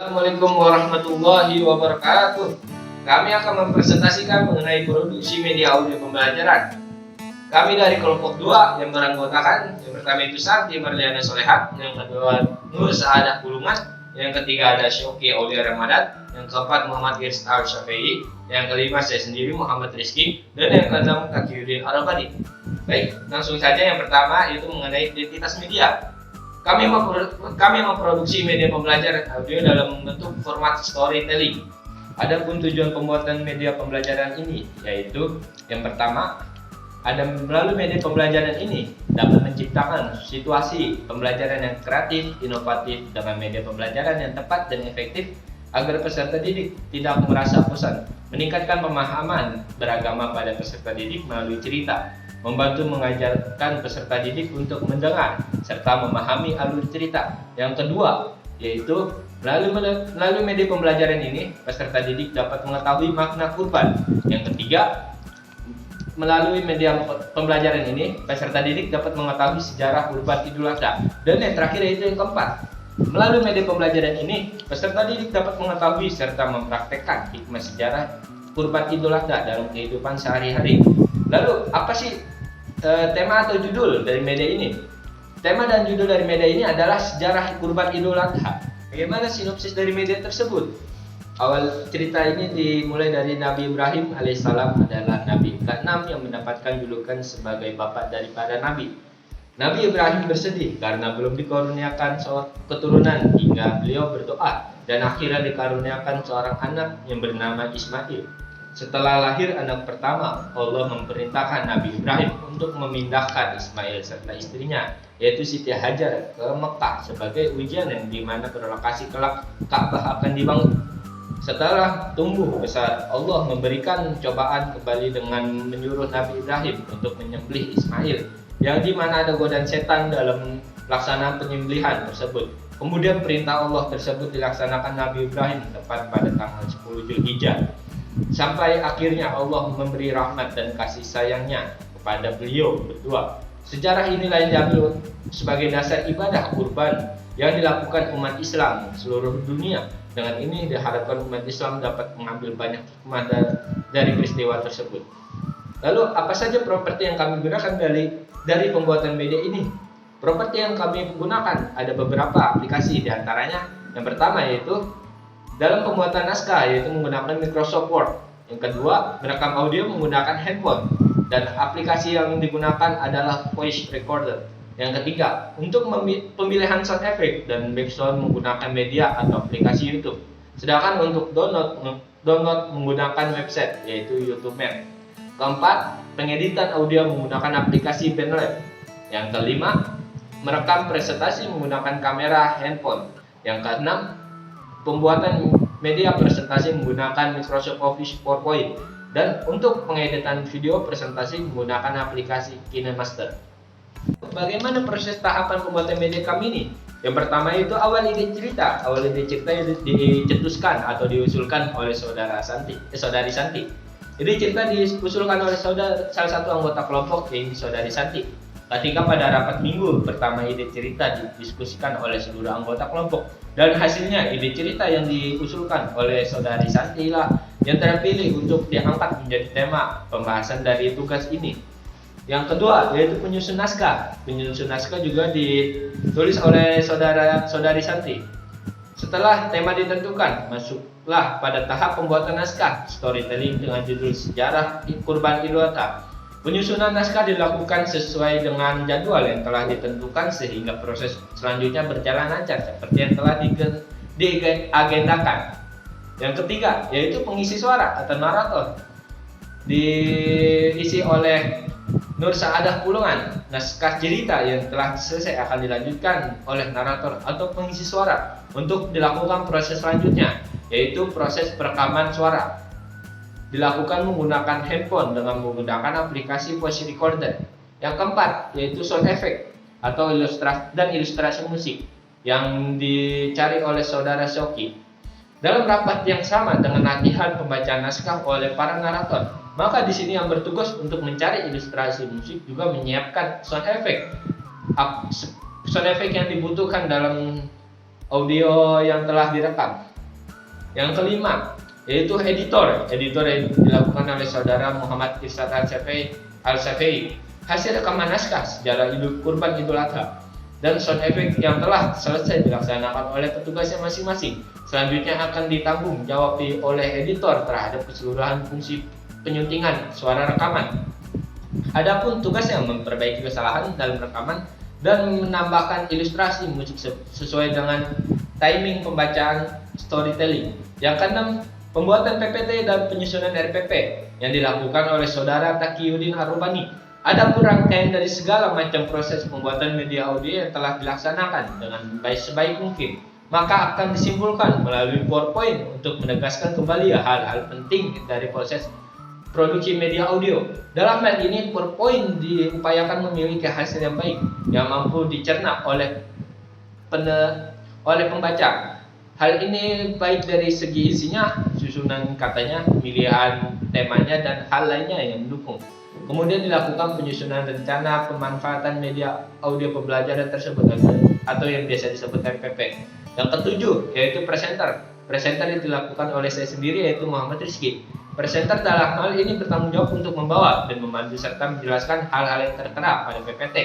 Assalamualaikum warahmatullahi wabarakatuh. Kami akan mempresentasikan mengenai produksi media audio pembelajaran. Kami dari kelompok 2 yang beranggotakan, yang pertama itu Santi Marliana Solehat, yang kedua Nur Saadah Pulungan, yang ketiga ada Syoki Aulia Ramadan, yang keempat Muhammad Irsal Syafi'i, yang kelima saya sendiri Muhammad Rizky, dan yang keenam Taqiyuddin Arafadi. Baik, langsung saja yang pertama itu mengenai identitas media. Kami memproduksi media pembelajaran audio dalam bentuk format storytelling. Adapun tujuan pembuatan media pembelajaran ini yaitu yang pertama, melalui media pembelajaran ini dapat menciptakan situasi pembelajaran yang kreatif, inovatif dengan media pembelajaran yang tepat dan efektif agar peserta didik tidak merasa bosan, meningkatkan pemahaman beragama pada peserta didik melalui cerita, membantu mengajarkan peserta didik untuk mendengar serta memahami alur cerita. Yang kedua, yaitu melalui media pembelajaran ini peserta didik dapat mengetahui makna kurban. Yang ketiga, melalui media pembelajaran ini peserta didik dapat mengetahui sejarah kurban Idul Adha. Dan yang terakhir yaitu yang keempat, melalui media pembelajaran ini peserta didik dapat mengetahui serta mempraktekkan hikmah sejarah kurban Idul Adha dalam kehidupan sehari-hari. Lalu apa sih tema atau judul dari media ini? Tema dan judul dari media ini adalah sejarah kurban Idul Adha. Bagaimana sinopsis dari media tersebut? Awal cerita ini dimulai dari Nabi Ibrahim alaihissalam, adalah Nabi ke-6 yang mendapatkan julukan sebagai bapak daripada Nabi. Nabi Ibrahim bersedih karena belum dikaruniakan keturunan hingga beliau berdoa dan akhirnya dikaruniakan seorang anak yang bernama Ismail. Setelah lahir anak pertama, Allah memerintahkan Nabi Ibrahim untuk memindahkan Ismail serta istrinya, yaitu Siti Hajar, ke Mekah sebagai ujian yang dimana berlokasi kelak Ka'bah akan dibangun. Setelah tumbuh besar, Allah memberikan cobaan kembali dengan menyuruh Nabi Ibrahim untuk menyembelih Ismail, yang dimana ada godaan setan dalam pelaksanaan penyembelihan tersebut. Kemudian perintah Allah tersebut dilaksanakan Nabi Ibrahim tepat pada tanggal 10 Zulhijjah. Sampai akhirnya Allah memberi rahmat dan kasih sayangnya kepada beliau berdua. Sejarah inilah yang diambil sebagai dasar ibadah kurban yang dilakukan umat Islam seluruh dunia. Dengan ini diharapkan umat Islam dapat mengambil banyak hikmah dari peristiwa tersebut. Lalu apa saja properti yang kami gunakan dari pembuatan media ini? Properti yang kami gunakan ada beberapa aplikasi, diantaranya yang pertama yaitu dalam pembuatan naskah, yaitu menggunakan Microsoft Word. Yang kedua, merekam audio menggunakan handphone, dan aplikasi yang digunakan adalah voice recorder. Yang ketiga, untuk pemilihan sound effect dan background menggunakan media atau aplikasi YouTube. Sedangkan untuk download menggunakan website, yaitu YouTube Map. Keempat, pengeditan audio menggunakan aplikasi BandLab. Yang kelima, merekam presentasi menggunakan kamera handphone. Yang keenam, pembuatan media presentasi menggunakan Microsoft Office PowerPoint, dan untuk pengeditan video presentasi menggunakan aplikasi KineMaster. Bagaimana proses tahapan pembuatan media kami ini? Yang pertama itu awal ide cerita. Awal ide cerita dicetuskan atau diusulkan oleh saudari Santi. Ide cerita diusulkan oleh salah satu anggota kelompok, yaitu saudari Santi. Ketika pada rapat minggu pertama ide cerita didiskusikan oleh seluruh anggota kelompok, dan hasilnya ide cerita yang diusulkan oleh saudari Santi lah yang terpilih untuk diangkat menjadi tema pembahasan dari tugas ini. Yang kedua yaitu penyusun naskah. Penyusun naskah juga ditulis oleh saudari Santi. Setelah tema ditentukan, masuklah pada tahap pembuatan naskah storytelling dengan judul sejarah kurban Idul Adha. Penyusunan naskah dilakukan sesuai dengan jadwal yang telah ditentukan sehingga proses selanjutnya berjalan lancar seperti yang telah diagendakan. Yang ketiga yaitu pengisi suara atau narator, diisi oleh Nur Saadah Pulungan. Naskah cerita yang telah selesai akan dilanjutkan oleh narator atau pengisi suara untuk dilakukan proses selanjutnya, yaitu proses perekaman suara. Dilakukan menggunakan handphone dengan menggunakan aplikasi voice recorder. Yang keempat yaitu sound effect atau ilustrasi musik yang dicari oleh saudara Syoki. Dalam rapat yang sama dengan latihan pembacaan naskah oleh para narator, maka di sini yang bertugas untuk mencari ilustrasi musik juga menyiapkan sound effect. Sound effect yang dibutuhkan dalam audio yang telah direkam. Yang kelima, yaitu editor. Editor yang dilakukan oleh saudara Muhammad Irsad Al-Safei. Hasil rekaman naskah sejarah kurban Idul Adha dan sound effect yang telah selesai dilaksanakan oleh petugasnya masing-masing. Selanjutnya akan ditanggung jawab oleh editor terhadap keseluruhan fungsi penyuntingan suara rekaman. Adapun tugasnya memperbaiki kesalahan dalam rekaman dan menambahkan ilustrasi musik sesuai dengan timing pembacaan storytelling. Yang keenam, pembuatan PPT dan penyusunan RPP yang dilakukan oleh saudara Taqiyuddin Ar-Rubani. Adapun rangkaian dari segala macam proses pembuatan media audio yang telah dilaksanakan dengan sebaik mungkin, maka akan disimpulkan melalui PowerPoint untuk menegaskan kembali hal-hal penting dari proses produksi media audio. Dalam hal ini, PowerPoint diupayakan memiliki hasil yang baik yang mampu dicerna oleh pembaca. Hal ini baik dari segi isinya, susunan katanya, pemilihan temanya, dan hal lainnya yang mendukung. Kemudian dilakukan penyusunan rencana pemanfaatan media audio pembelajaran tersebut atau yang biasa disebut RPP. Yang ketujuh, yaitu presenter. Presenter yang dilakukan oleh saya sendiri, yaitu Muhammad Rizky. Presenter dalam hal ini bertanggung jawab untuk membawa dan memandu serta menjelaskan hal-hal yang tertera pada PPT.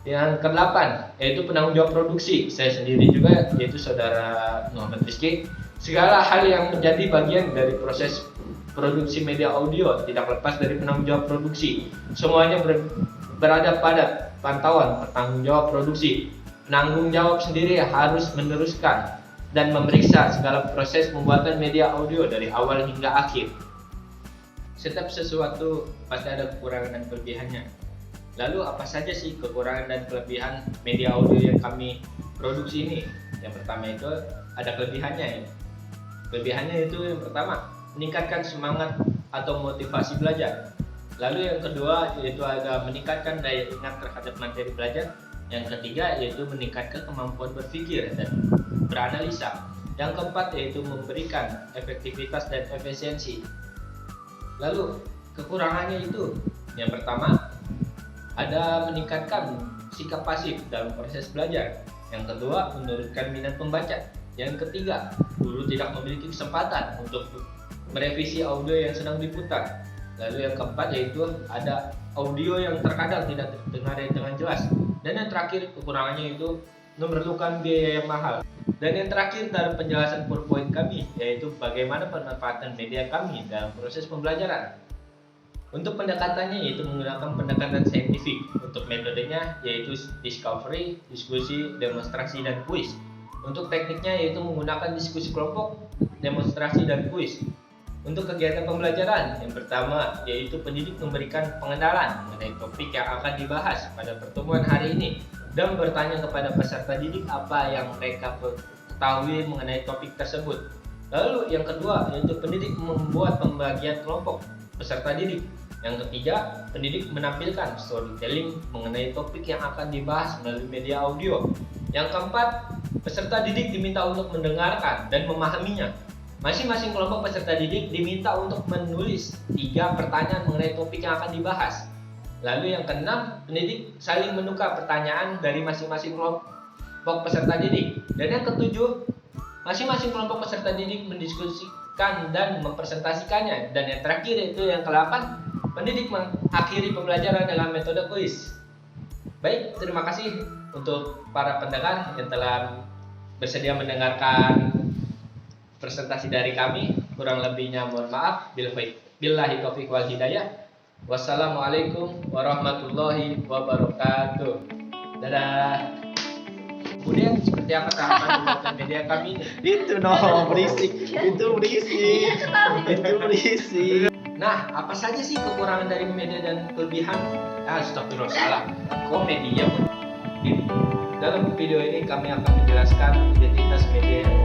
Yang kedelapan, yaitu penanggung jawab produksi. Saya sendiri juga, yaitu saudara Muhammad Rizky. Segala hal yang menjadi bagian dari proses produksi media audio tidak lepas dari penanggung jawab produksi. Semuanya berada pada pantauan penanggung jawab produksi. Penanggung jawab sendiri harus meneruskan dan memeriksa segala proses pembuatan media audio dari awal hingga akhir. Setiap sesuatu pasti ada kekurangan dan kelebihannya. Lalu apa saja sih kekurangan dan kelebihan media audio yang kami produksi ini? Yang pertama itu ada kelebihannya ya. Kelebihannya itu yang pertama, meningkatkan semangat atau motivasi belajar. Lalu yang kedua yaitu ada meningkatkan daya ingat terhadap materi belajar. Yang ketiga yaitu meningkatkan kemampuan berpikir dan beranalisa. Yang keempat yaitu memberikan efektivitas dan efisiensi. Lalu kekurangannya itu yang pertama ada meningkatkan sikap pasif dalam proses belajar. Yang kedua menurunkan minat pembaca. Yang ketiga guru tidak memiliki kesempatan untuk merevisi audio yang sedang diputar. Lalu yang keempat yaitu ada audio yang terkadang tidak terdengar dengan jelas. Dan yang terakhir kekurangannya itu memerlukan biaya yang mahal. Dan yang terakhir dalam penjelasan PowerPoint kami yaitu bagaimana pemanfaatan media kami dalam proses pembelajaran. Untuk pendekatannya yaitu menggunakan pendekatan saintifik. Untuk metodenya yaitu discovery, diskusi, demonstrasi, dan kuis. Untuk tekniknya yaitu menggunakan diskusi kelompok, demonstrasi, dan kuis. Untuk kegiatan pembelajaran, yang pertama yaitu pendidik memberikan pengenalan mengenai topik yang akan dibahas pada pertemuan hari ini dan bertanya kepada peserta didik apa yang mereka ketahui mengenai topik tersebut. Lalu yang kedua yaitu pendidik membuat pembagian kelompok peserta didik. Yang ketiga, pendidik menampilkan storytelling mengenai topik yang akan dibahas melalui media audio. Yang keempat, peserta didik diminta untuk mendengarkan dan memahaminya. Masing-masing kelompok peserta didik diminta untuk menulis 3 pertanyaan mengenai topik yang akan dibahas. Lalu yang keenam, pendidik saling menukar pertanyaan dari masing-masing kelompok peserta didik. Dan yang ketujuh, masing-masing kelompok peserta didik mendiskusikan dan mempresentasikannya. Dan yang terakhir yaitu yang ke-8, pendidik mengakhiri pembelajaran dengan metode kuis. Baik, terima kasih untuk para pendengar yang telah bersedia mendengarkan presentasi dari kami. Kurang lebihnya mohon maaf. Billahi taufiq wal hidayah. Wassalamualaikum warahmatullahi wabarakatuh. Dadah. Kemudian seperti apa tahapan pembuatan media kami ini? Itu berisik. Itu berisik. Nah, apa saja sih kekurangan dari media dan kelebihan? Astagfirullah, salah. Komedi ya. Dalam video ini kami akan menjelaskan identitas media yang